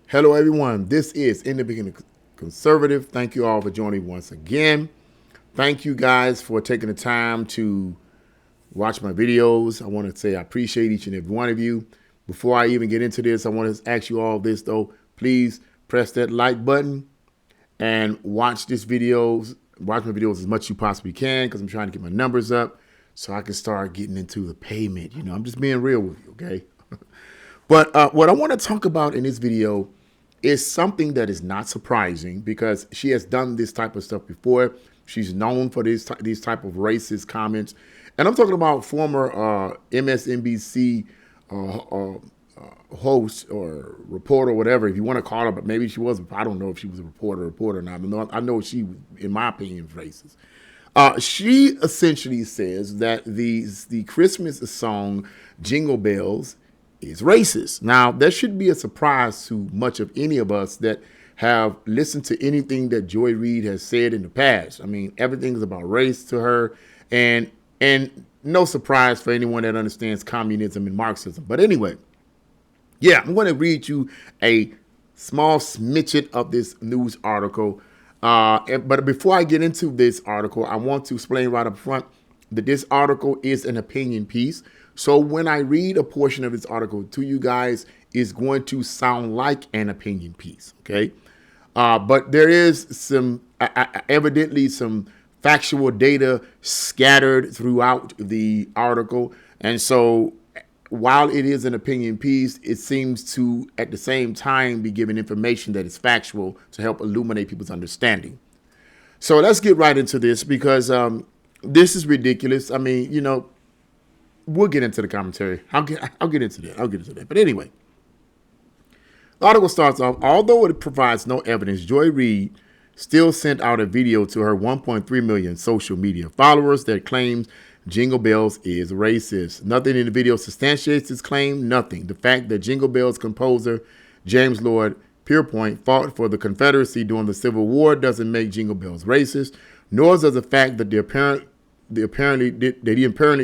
Hello, everyone. This is Independent Conservative. Thank you all for joining once again. Thank you guys for taking the time to watch my videos. I want to say I appreciate each and every one of you. Before I even get into this, I want to ask you all this, though. Please press that like button and watch my videos as much as you possibly can, because I'm trying to get my numbers up so I can start getting into the payment. I'm just being real with you, okay? But what I want to talk about in this video is something that is not surprising, because she has done this type of stuff before. She's known for these type of racist comments. And I'm talking about former MSNBC host or reporter, whatever, if you want to call her, but maybe she was. I don't know if she was a reporter or not. I know she, in my opinion, is racist. She essentially says that the Christmas song Jingle Bells is racist. Now, that should be a surprise to much of any of us that have listened to anything that Joy Reid has said in the past. I mean, everything is about race to her, and no surprise for anyone that understands communism and Marxism. But anyway, yeah, I'm going to read you a small smidget of this news article. But before I get into this article, I want to explain right up front that this article is an opinion piece. So when I read a portion of this article to you guys, it's going to sound like an opinion piece, okay? But there is some, evidently some factual data scattered throughout the article. And so while it is an opinion piece, it seems to, at the same time, be giving information that is factual to help illuminate people's understanding. So let's get right into this, because this is ridiculous. I mean, we'll get into the commentary. I'll get into that. But anyway, the article starts off, although it provides no evidence, Joy Reid still sent out a video to her 1.3 million social media followers that claims Jingle Bells is racist. Nothing in the video substantiates this claim. Nothing. The fact that Jingle Bells composer James Lord Pierpont fought for the Confederacy during the Civil War doesn't make Jingle Bells racist, nor does the fact that he apparently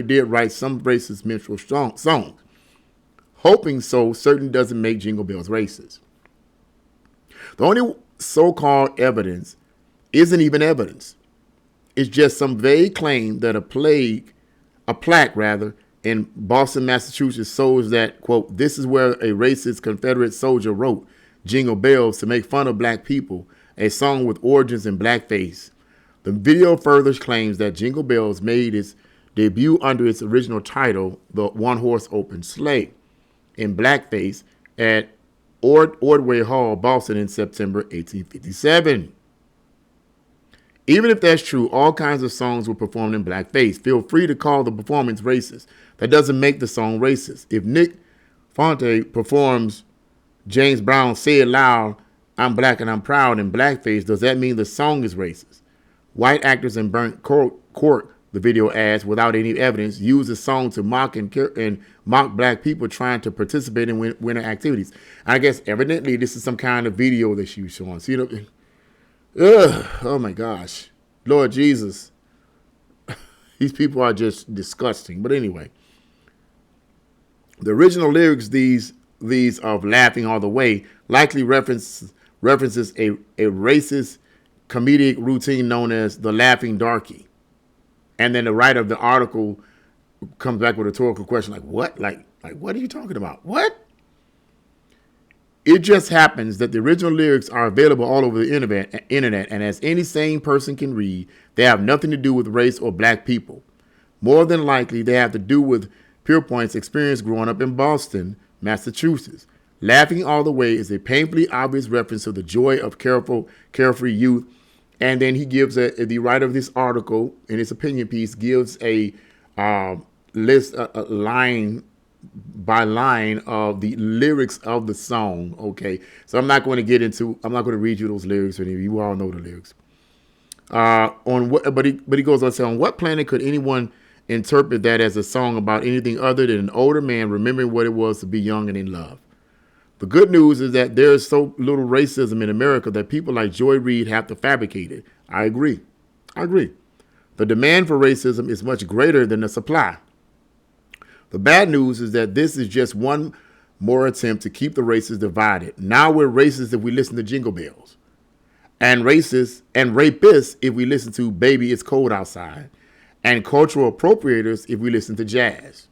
did write some racist minstrel songs. Hoping so certainly doesn't make Jingle Bells racist. The only so-called evidence isn't even evidence. It's just some vague claim that a plaque in Boston, Massachusetts shows that, quote, this is where a racist Confederate soldier wrote Jingle Bells to make fun of black people, a song with origins in blackface. The video further claims that Jingle Bells made its debut under its original title, The One-Horse Open Sleigh, in blackface at Ordway Hall, Boston in September 1857. Even if that's true, all kinds of songs were performed in blackface. Feel free to call the performance racist. That doesn't make the song racist. If Nick Fonte performs James Brown Say It Loud, I'm Black and I'm Proud in blackface, does that mean the song is racist? White actors in burnt court, the video adds, without any evidence, use the song to mock and mock black people trying to participate in winter activities. I guess evidently this is some kind of video that she was showing. See, oh my gosh, Lord Jesus, these people are just disgusting. But anyway, the original lyrics, these of Laughing All the Way, likely references a racist comedic routine known as the Laughing Darky. And then the writer of the article comes back with a rhetorical question like, what? Like what are you talking about? What? It just happens that the original lyrics are available all over the internet, and as any sane person can read, they have nothing to do with race or black people. More than likely, they have to do with Pierpont's experience growing up in Boston, Massachusetts. Laughing All the Way is a painfully obvious reference to the joy of carefree youth. And then he gives the writer of this article, in his opinion piece, gives a list, a line by line of the lyrics of the song. Okay, so I'm not going to read you those lyrics, or you all know the lyrics. But he goes on to say, on what planet could anyone interpret that as a song about anything other than an older man remembering what it was to be young and in love? The good news is that there is so little racism in America that people like Joy Reid have to fabricate it. I agree. The demand for racism is much greater than the supply. The bad news is that this is just one more attempt to keep the races divided. Now we're racist if we listen to Jingle Bells, and racist and rapists if we listen to Baby It's Cold Outside, and cultural appropriators if we listen to jazz.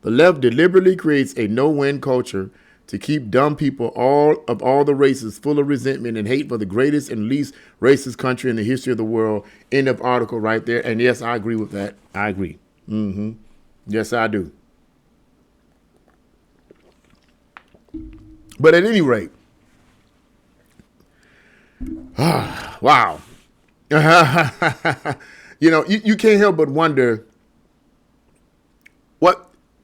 The left deliberately creates a no-win culture to keep dumb people all the races full of resentment and hate for the greatest and least racist country in the history of the world. End of article right there. And yes, I agree with that. I agree. Yes, I do. But at any rate, wow. You can't help but wonder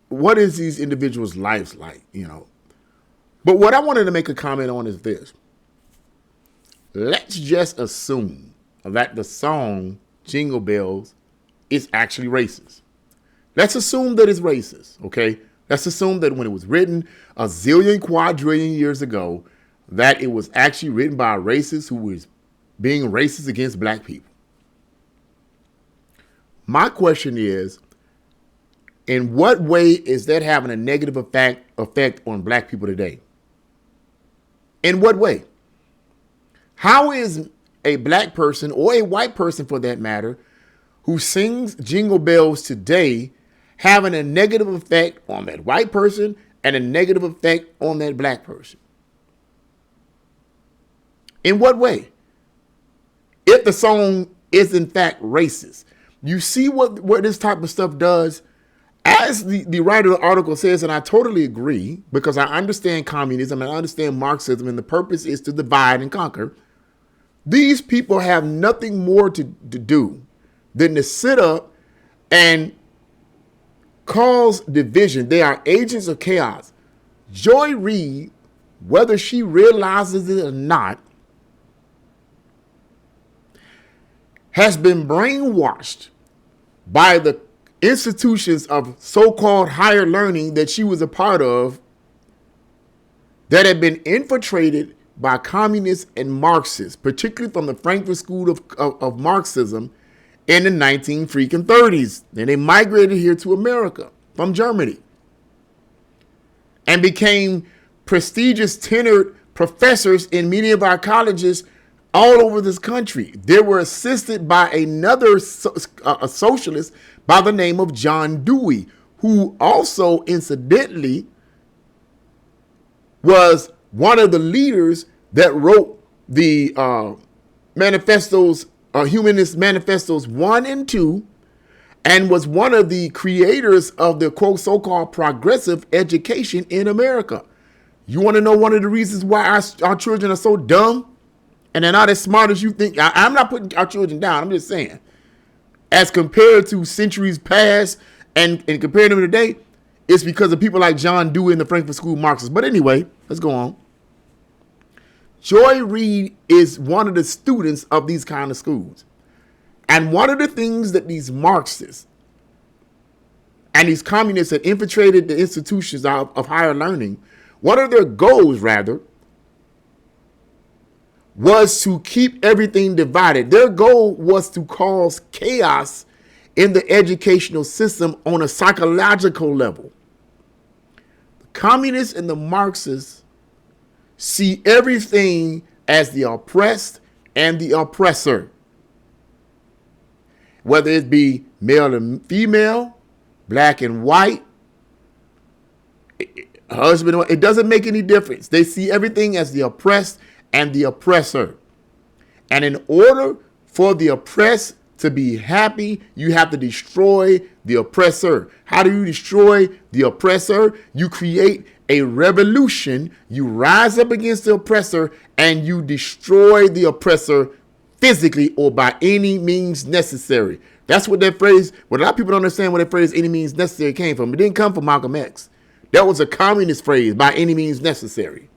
what is these individuals' lives like, But what I wanted to make a comment on is this. Let's just assume that the song Jingle Bells is actually racist. Let's assume that it's racist, okay? Let's assume that when it was written a zillion quadrillion years ago, that it was actually written by a racist who was being racist against black people. My question is, in what way is that having a negative effect on black people today? In what way? How is a black person, or a white person for that matter, who sings Jingle Bells today having a negative effect on that white person and a negative effect on that black person? In what way? If the song is in fact racist. You see what this type of stuff does? As the writer of the article says, and I totally agree, because I understand communism and I understand Marxism, and the purpose is to divide and conquer. These people have nothing more to do than to sit up and cause division. They are agents of chaos. Joy Reid, whether she realizes it or not, has been brainwashed by the institutions of so-called higher learning that she was a part of, that have been infiltrated by communists and Marxists, particularly from the Frankfurt School of Marxism in the 1930s. And they migrated here to America from Germany and became prestigious tenured professors in many of our colleges all over this country. They were assisted by another a socialist by the name of John Dewey, who also incidentally was one of the leaders that wrote the manifestos, Humanist Manifestos 1 and 2, and was one of the creators of the quote so-called progressive education in America. You want to know one of the reasons why our children are so dumb and they're not as smart as you think? I'm not putting our children down. I'm just saying, as compared to centuries past and compared to today, it's because of people like John Dewey and the Frankfurt School of Marxists. But anyway, let's go on. Joy Reid is one of the students of these kind of schools. And one of the things that these Marxists and these communists that infiltrated the institutions of higher learning, one of their goals, rather, was to keep everything divided. Their goal was to cause chaos in the educational system on a psychological level. The communists and the Marxists see everything as the oppressed and the oppressor. Whether it be male and female, black and white, husband, it doesn't make any difference. They see everything as the oppressed and the oppressor. And in order for the oppressed to be happy, you have to destroy the oppressor. How do you destroy the oppressor? You create a revolution. You rise up against the oppressor and you destroy the oppressor physically or by any means necessary. That's what that phrase, what a lot of people don't understand where that phrase any means necessary came from. It didn't come from Malcolm X. That was a communist phrase, by any means necessary.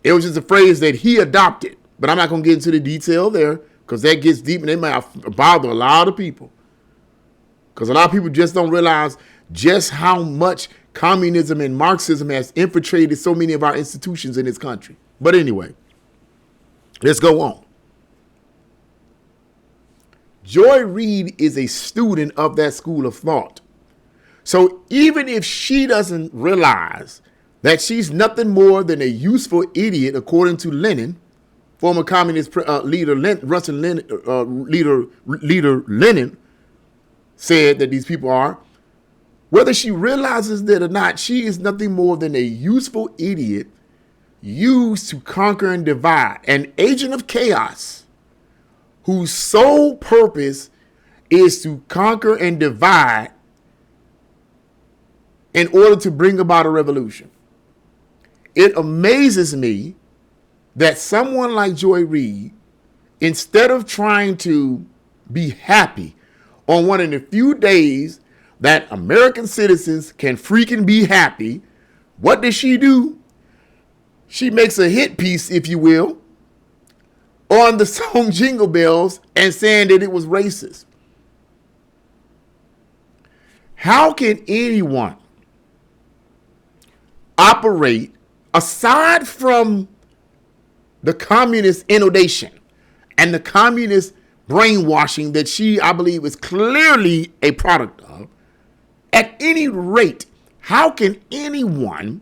It was just a phrase that he adopted. But I'm not going to get into the detail there because that gets deep and it might bother a lot of people. Because a lot of people just don't realize just how much communism and Marxism has infiltrated so many of our institutions in this country. But anyway, let's go on. Joy Reid is a student of that school of thought. So even if she doesn't realize that she's nothing more than a useful idiot, according to Lenin, former communist leader, Russian leader Lenin said that these people are, whether she realizes that or not, she is nothing more than a useful idiot used to conquer and divide, an agent of chaos whose sole purpose is to conquer and divide in order to bring about a revolution. It amazes me that someone like Joy Reid, instead of trying to be happy on one of the few days that American citizens can freaking be happy, what does she do? She makes a hit piece, if you will, on the song Jingle Bells and saying that it was racist. How can anyone operate aside from the communist inundation and the communist brainwashing that she, I believe, is clearly a product of? At any rate, how can anyone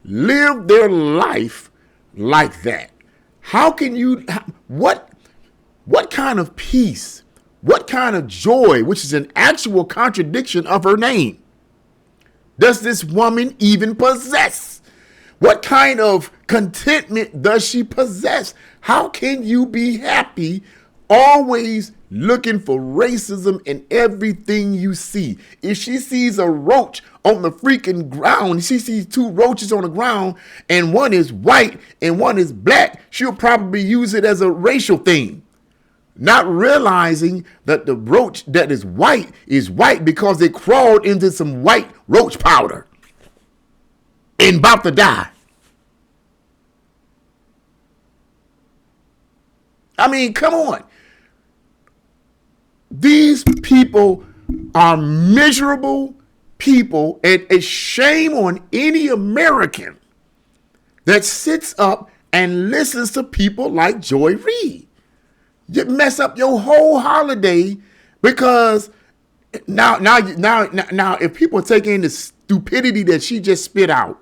live their life like that? How can you, what kind of peace, what kind of joy, which is an actual contradiction of her name, does this woman even possess? What kind of contentment does she possess? How can you be happy always looking for racism in everything you see? If she sees a roach on the freaking ground, she sees two roaches on the ground and one is white and one is black, she'll probably use it as a racial thing, not realizing that the roach that is white because it crawled into some white roach powder and about to die. I mean, come on. These people are miserable people, and a shame on any American that sits up and listens to people like Joy Reid. You mess up your whole holiday because now if people take in the stupidity that she just spit out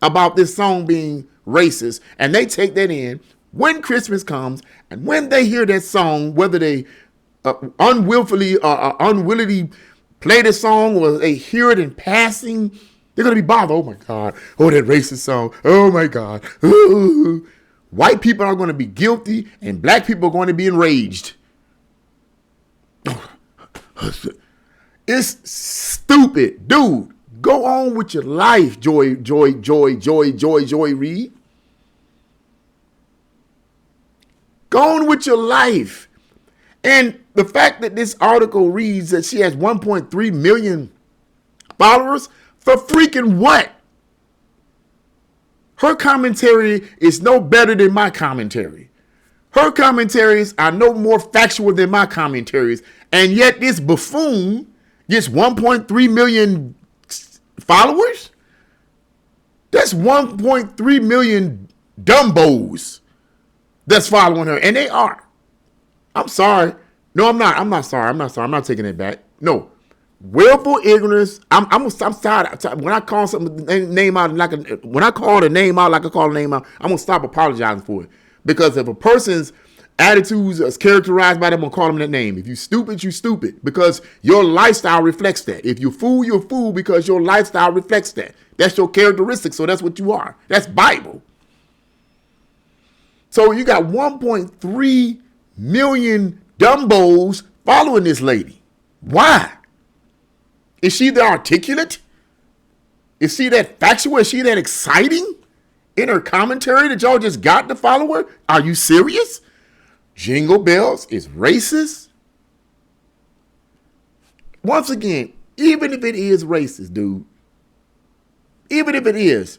about this song being racist, and they take that in when Christmas comes, and when they hear that song, whether they unwillfully or unwillingly play the song or they hear it in passing, they're going to be bothered. Oh my God. Oh, that racist song. Oh my God. Ooh. White people are going to be guilty and black people are going to be enraged. It's stupid. Dude, go on with your life, Joy Reid. Go on with your life. And the fact that this article reads that she has 1.3 million followers, for freaking what? Her commentary is no better than my commentary. Her commentaries are no more factual than my commentaries. And yet this buffoon gets 1.3 million followers? That's 1.3 million dumbos that's following her. And they are. I'm sorry. No, I'm not. I'm not sorry. I'm not taking it back. No. Willful ignorance. I'm tired. When I call something name out when I call a name out like I call a name out, I'm gonna stop apologizing for it. Because if a person's attitudes is characterized by them, I'm gonna call them that name. If you stupid, you stupid. Because your lifestyle reflects that. If you fool, you're a fool because your lifestyle reflects that. That's your characteristic. So that's what you are. That's Bible. So you got 1.3 million dumbos following this lady. Why? Is she that articulate? Is she that factual? Is she that exciting in her commentary that y'all just got to follow her? Are you serious? Jingle Bells is racist? Once again, even if it is racist, dude, even if it is,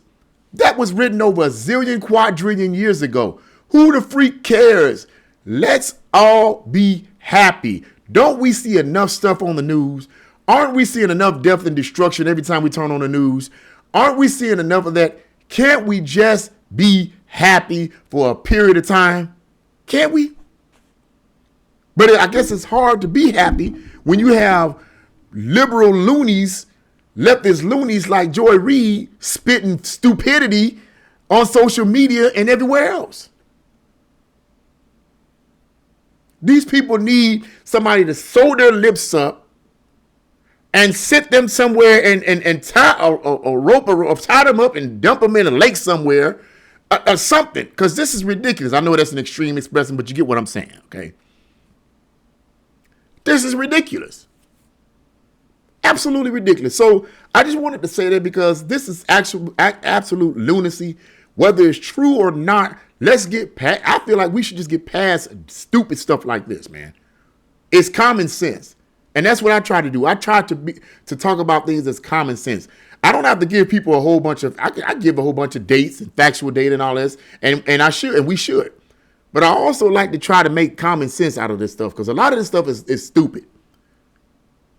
that was written over a zillion quadrillion years ago. Who the freak cares? Let's all be happy. Don't we see enough stuff on the news? Aren't we seeing enough death and destruction every time we turn on the news? Aren't we seeing enough of that? Can't we just be happy for a period of time? Can't we? But I guess it's hard to be happy when you have liberal loonies leftist loonies like Joy Reid spitting stupidity on social media and everywhere else. These people need somebody to sew their lips up and sit them somewhere and tie a rope or tie them up and dump them in a lake somewhere or something. Because this is ridiculous. I know that's an extreme expression, but you get what I'm saying, okay? This is ridiculous. Absolutely ridiculous. So I just wanted to say that because this is absolute lunacy. Whether it's true or not, let's get past. I feel like we should just get past stupid stuff like this, man. It's common sense. And that's what I try to do. I try to talk about things as common sense. I don't have to give people a whole bunch of, I give a whole bunch of dates and factual data and all this. And I should, and we should. But I also like to try to make common sense out of this stuff because a lot of this stuff is stupid.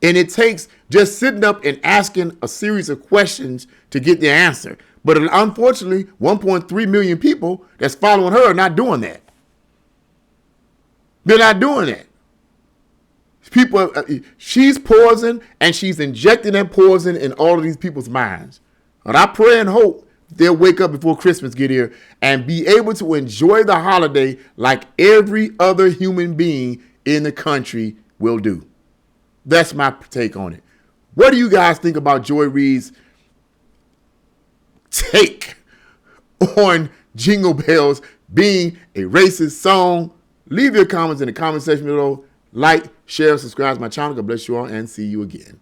And it takes just sitting up and asking a series of questions to get the answer. But unfortunately, 1.3 million people that's following her are not doing that. They're not doing that. People, she's poison and she's injecting that poison in all of these people's minds. And I pray and hope they'll wake up before Christmas get here and be able to enjoy the holiday like every other human being in the country will do. That's my take on it. What do you guys think about Joy Reid's take on Jingle Bells being a racist song? Leave your comments in the comment section below. Like, share, subscribe to my channel. God bless you all and see you again.